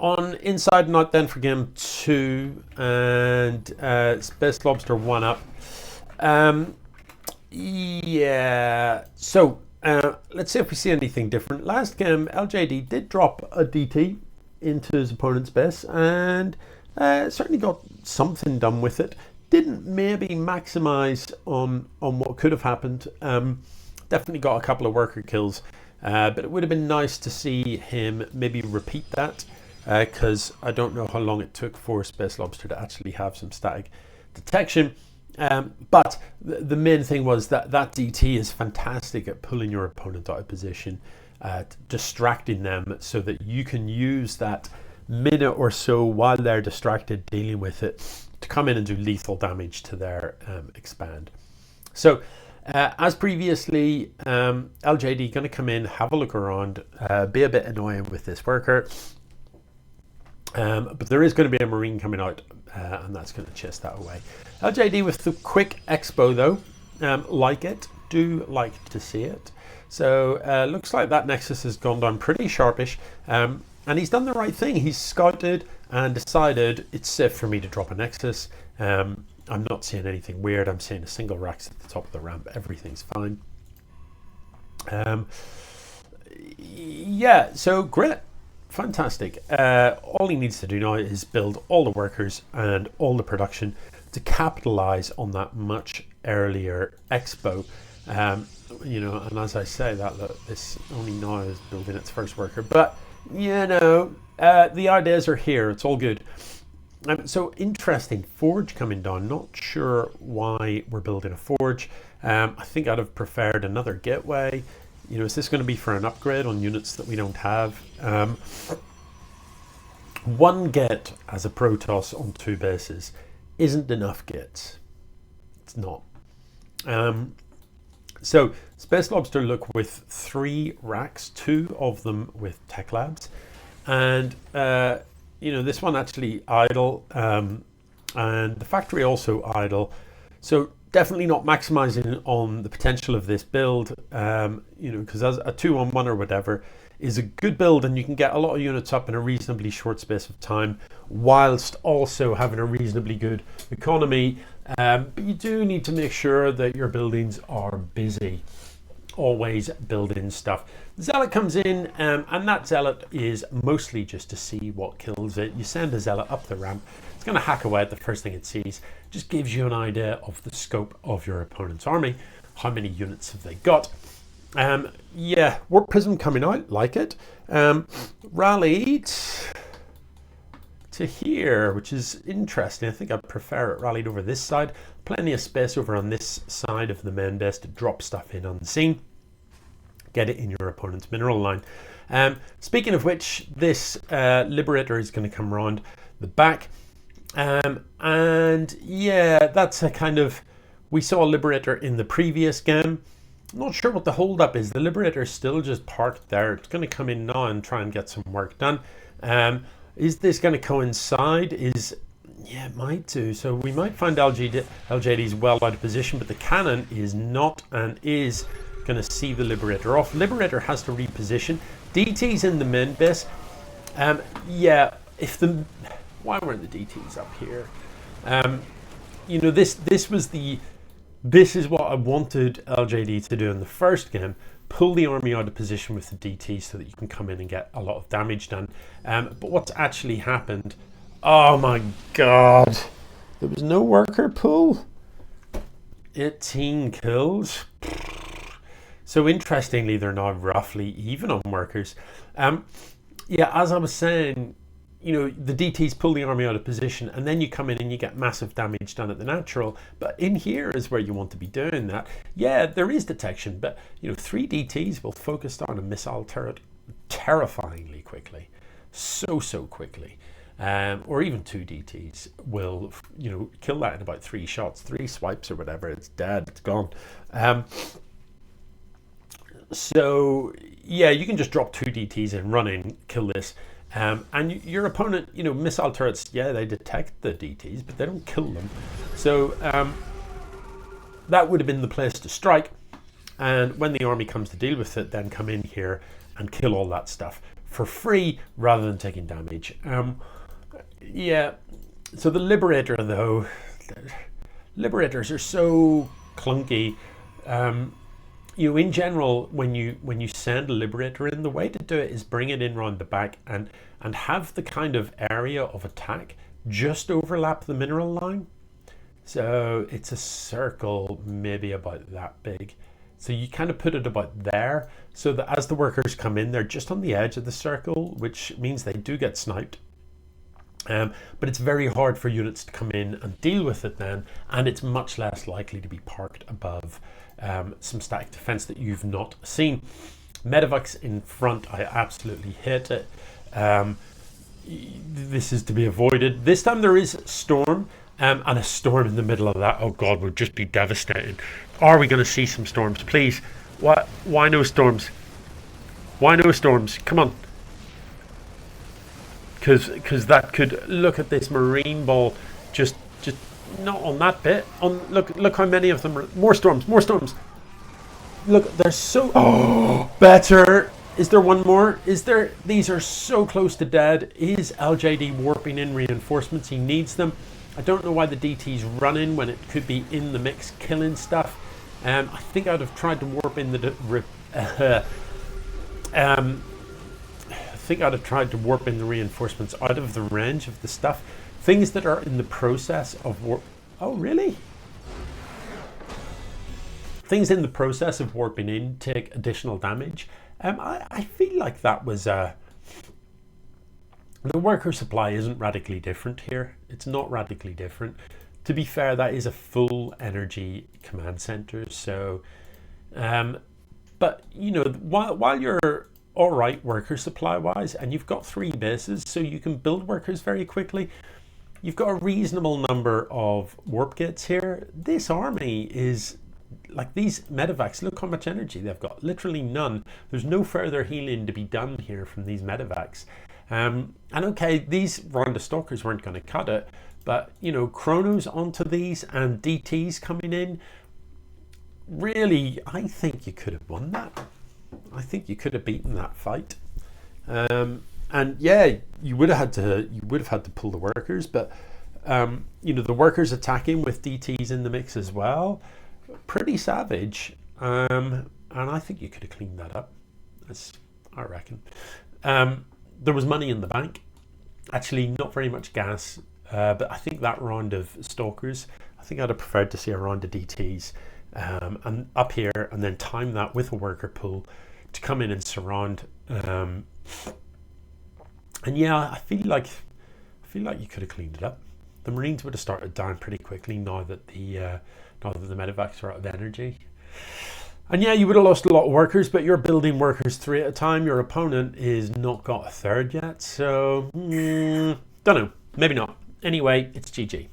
On inside and out then for game 2, and SpaceLobster 1 up. Yeah, so let's see if we see anything different. Last game, LJD did drop a DT into his opponent's base, and certainly got something done with it. Didn't maybe maximize on what could have happened. Definitely got a couple of worker kills, but it would have been nice to see him maybe repeat that, because I don't know how long it took for SpaceLobster to actually have some static detection. But the main thing was that DT is fantastic at pulling your opponent out of position, distracting them so that you can use that minute or so while they're distracted dealing with it to come in and do lethal damage to their expand. So as previously, LJD going to come in, have a look around, be a bit annoying with this worker. But there is going to be a Marine coming out, and that's going to chase that away. LJD with the quick expo though, like it, do like to see it. So looks like that Nexus has gone down pretty sharpish, and he's done the right thing. He's scouted and decided it's safe for me to drop a Nexus. I'm not seeing anything weird. I'm seeing a single Rax at the top of the ramp. Everything's fine. Yeah, so great. Fantastic. All he needs to do now is build all the workers and all the production to capitalize on that much earlier expo. You know, and as I say that, this only now is building its first worker, but you know, the ideas are here. It's all good. So interesting, Forge coming down. Not sure why we're building a Forge. I think I'd have preferred another gateway. You know, is this going to be for an upgrade on units that we don't have? One get as a Protoss on 2 bases isn't enough gets. It's not. So SpaceLobster look with 3 racks, 2 of them with tech labs, and you know, this one actually idle, and the factory also idle. So definitely not maximizing on the potential of this build, you know, because as a 2-on-1 or whatever is a good build, and you can get a lot of units up in a reasonably short space of time, whilst also having a reasonably good economy. But you do need to make sure that your buildings are busy. Always building stuff. Zealot comes in, and that Zealot is mostly just to see what kills it. You send a Zealot up the ramp. It's going to hack away at the first thing it sees. Just gives you an idea of the scope of your opponent's army. How many units have they got? Yeah, Warp Prism coming out, like it. Rallied to here, which is interesting. I think I prefer it rallied over this side. Plenty of space over on this side of the main base to drop stuff in unseen. Get it in your opponent's mineral line. Speaking of which, this Liberator is going to come around the back. And yeah, that's a kind of, we saw a Liberator in the previous game. Not sure what the holdup is. The Liberator is still just parked there. It's going to come in now and try and get some work done. Is this going to coincide? Yeah, it might do. So we might find LJD's well out of position, but the cannon is not, and is going to see the Liberator off. Liberator has to reposition. DT's in the main base. Yeah, why weren't the DTs up here? You know, this is what I wanted LJD to do in the first game. Pull the army out of position with the DT so that you can come in and get a lot of damage done. But what's actually happened? Oh my god, there was no worker pull. 18 kills. So interestingly, they're now roughly even on workers. Yeah, as I was saying, you know, the DTs pull the army out of position, and then you come in and you get massive damage done at the natural. But in here is where you want to be doing that. Yeah, there is detection, but you know, 3 DTs will focus down a missile turret terrifyingly quickly, so quickly. Or even 2 DTs will, you know, kill that in about 3 shots, 3 swipes or whatever. It's dead, it's gone. So yeah, you can just drop 2 DTs and run in, kill this. And your opponent, you know, missile turrets, yeah, they detect the DTs, but they don't kill them. So that would have been the place to strike. And when the army comes to deal with it, then come in here and kill all that stuff for free rather than taking damage. Yeah, so the Liberator though, Liberators are so clunky. In general, when you send a Liberator in, the way to do it is bring it in round the back and have the kind of area of attack just overlap the mineral line. So it's a circle maybe about that big. So you kind of put it about there so that as the workers come in, they're just on the edge of the circle, which means they do get sniped. But it's very hard for units to come in and deal with it then, and it's much less likely to be parked above some static defense that you've not seen. Medivacs in front, I absolutely hate it. This is to be avoided. This time there is storm, and a storm in the middle of that, oh god, would just be devastating. Are we going to see some storms, please? Why no storms? Why no storms? Come on. Because that could, look at this marine ball, just not on that bit. Look how many of them are. More storms. Look, they're so better. Is there one more? Is there? These are so close to dead. Is LJD warping in reinforcements? He needs them. I don't know why the DT's running when it could be in the mix killing stuff. I think I'd have tried to warp in the reinforcements out of the range of the stuff. Things that are in the process of warp. Oh, really? Things in the process of warping in take additional damage. I feel like that was the worker supply isn't radically different here. It's not radically different. To be fair, that is a full energy command center. So, but while you're all right worker supply wise, and you've got 3 bases, so you can build workers very quickly. You've got a reasonable number of warp gates here. This army is like these medevacs. Look how much energy they've got. Literally none. There's no further healing to be done here from these medevacs. And okay, these Ronda Stalkers weren't going to cut it, but chronos onto these and DTs coming in. Really, I think you could have won that. I think you could have beaten that fight, and yeah, you would have had to pull the workers, but the workers attacking with DTs in the mix as well, pretty savage, and I think you could have cleaned that up. I reckon. There was money in the bank, actually not very much gas, but I think that round of stalkers, I think I'd have preferred to see a round of DTs. And up here, and then time that with a worker pool to come in and surround. And yeah, I feel like you could have cleaned it up. The Marines would have started down pretty quickly now that the medevacs are out of energy. And yeah, you would have lost a lot of workers, but you're building workers 3 at a time. Your opponent is not got a 3rd yet, so don't know, maybe not. Anyway, it's GG.